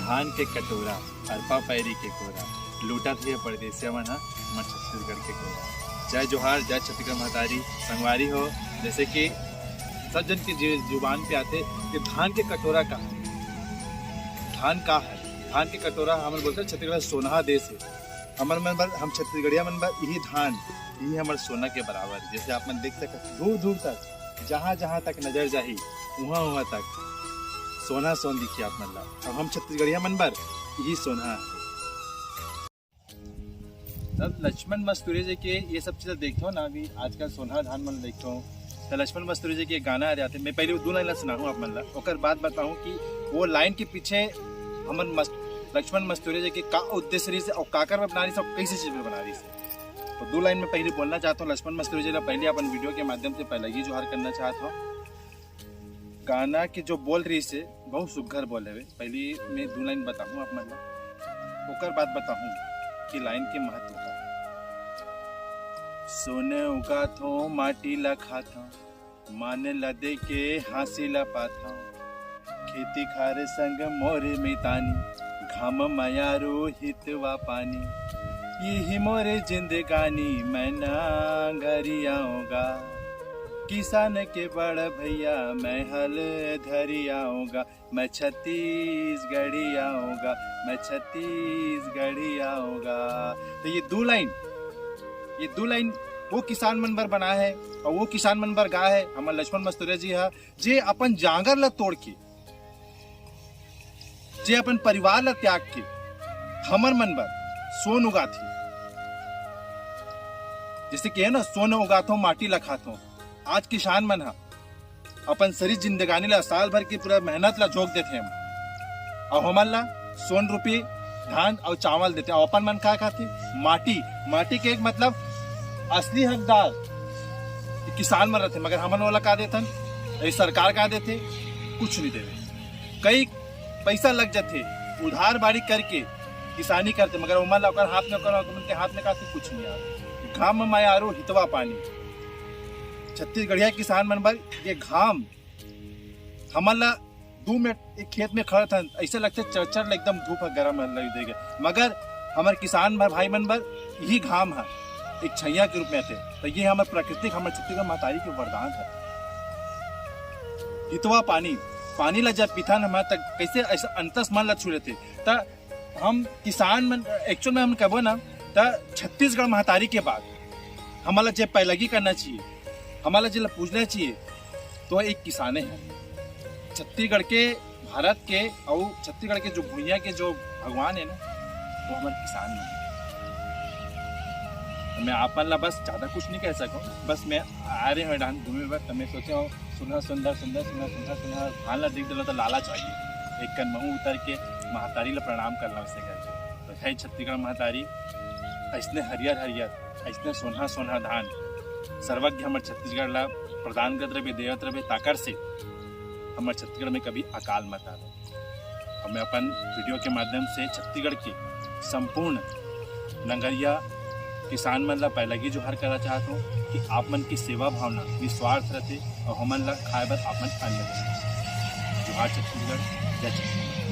धान के कटोरा अरपा पैरी के कोरा लूटा थे परदेसिया मन हमर छत्तीसगढ़ के कोरा। जय जोहार, जय छत्तीसगढ़ महतारी संगवारी हो। जैसे कि सब जन की जुबान पे आते कि धान के कटोरा का है, धान का है, धान के कटोरा हमारे बोलते छत्तीसगढ़ सोना देश है। हमारे मन पर हम छत्तीसगढ़िया मन पर यही धान यही हमारे सोना के बराबर। जैसे आप मन देख सकते दूर दूर तक जहाँ जहाँ तक नजर जाही वहाँ वहाँ तक सोना सोन दिखिए आप मन ला। अब हम छत्तीसगढ़िया मन पर यही सोना है। तब लक्ष्मण मस्तूरी जी के ये सब चीज़ देखते हो ना, अभी आजकल सोना धान मन देखते हो तो लक्ष्मण मस्तूरी जी के गाना आ जाते। मैं पहले वो दो लाइन सुनाऊँ आप मन ला, ओकर बाद बताऊँ कि वो लाइन के पीछे हमन लक्ष्मण मस्तूरी जी के का उद्देश्य रही से और काकर में बना रही से और कैसी चीज़ में बना रही से। तो दो लाइन में पहले बोलना चाहता हूँ लक्ष्मण मस्तूरी जी ने पहले अपन वीडियो के माध्यम से पहले ही जोहार करना चाहता हूँ। गाना की जो बोल रही से बहुत सुघर बोले हुए, पहले मैं दो लाइन बताऊँ आप मन ला, ओकर बाद बताऊँ कि लाइन के महत्व का। सोने उगा थो माटी ला खाता मान ला दे के हासी ला पाथा खेती खारे संग मोरे मितानी घाम मायारो हितवा पानी यही मोरे जिंदगानी मैं ना घरी आऊंगा किसान के बड़ भैया मैं हल धरी आऊंगा मैं छत्तीसगढ़ी आऊंगा मैं छत्तीसगढ़ी आऊंगा। तो ये दो लाइन वो किसान मन बर बना है और वो किसान मन बर गा है हमारे लक्ष्मण मस्तूरी जी है, जे अपन जांगर ला तोड़ के, जे अपन परिवार ला त्याग के हमर मन बर सोन उगाथी। जैसे कि है ना, सोन उगाथो माटी ला खाथो। आज किसान मन हा अपन शरीर जिंदगानी ला साल भर की पूरा मेहनत ला झोंक देते हम और हमन ला सोन रूपी धान और चावल देते। और अपन मन का खाते माटी के एक मतलब असली हकदार किसान मन रहते, मगर हमन वाला का देथन सरकार का देते कुछ नहीं देते। कई पैसा लग जाते उधार बाड़ी करके किसानी करते, मगर उमन ला हाथ में करो उनके हाथ में काते कुछ नहीं आ। घाम मायारो हितवा पानी, छत्तीसगढ़िया किसान मन बर ये घाम हमन ला 2 मिनट एक खेत में खड़ा था ऐसे लगते चरचर एकदम धूप गर्म लग देगा, मगर हमारे किसान भाई मन बर यही घाम है एक छैया के रूप में थे। तो ये हमारे प्राकृतिक हमारे छत्तीसगढ़ महतारी के वरदान है। हितवा पानी ला जब पिथन हमारे तक कैसे ऐसा अंतस मन ला छू लेते। तो हम किसान मन एक्चुअल में हम कहबो ना, तो छत्तीसगढ़ महतारी के बाद हमारा जब पैलगी करना चाहिए, हमारा जिला पूजना चाहिए तो एक किसाने हैं। छत्तीसगढ़ के भारत के और छत्तीसगढ़ के जो भूइया के जो भगवान है ना वो हमारे किसान हैं। तो मैं आप ला बस ज़्यादा कुछ नहीं कह सकूँ, बस मैं आ रहे हैं डांस घूमे पर, तो मैं सोचे हूँ सुंदर धान ला दिख दिला तो लाला चाहिए एक कन महू उतर के महतारी ला प्रणाम करना उससे करके। तो है छत्तीसगढ़ महतारी ऐसने हरियर ऐसने सोना धान सर्वज्ञ हमारे छत्तीसगढ़ ला प्रदान करते रहे देवत रहे ताकर से हमारे छत्तीसगढ़ में कभी अकाल मत आवे। और मैं अपन वीडियो के माध्यम से छत्तीसगढ़ के संपूर्ण नंगरिया किसान मन ला पहले ही जोहार करना चाहता हूँ कि आप मन की सेवा भावना निस्वार्थ रहते और हमन ला खाए बर आप मन अन्य जोहार छत्तीसगढ़, जय छत्तीसगढ़।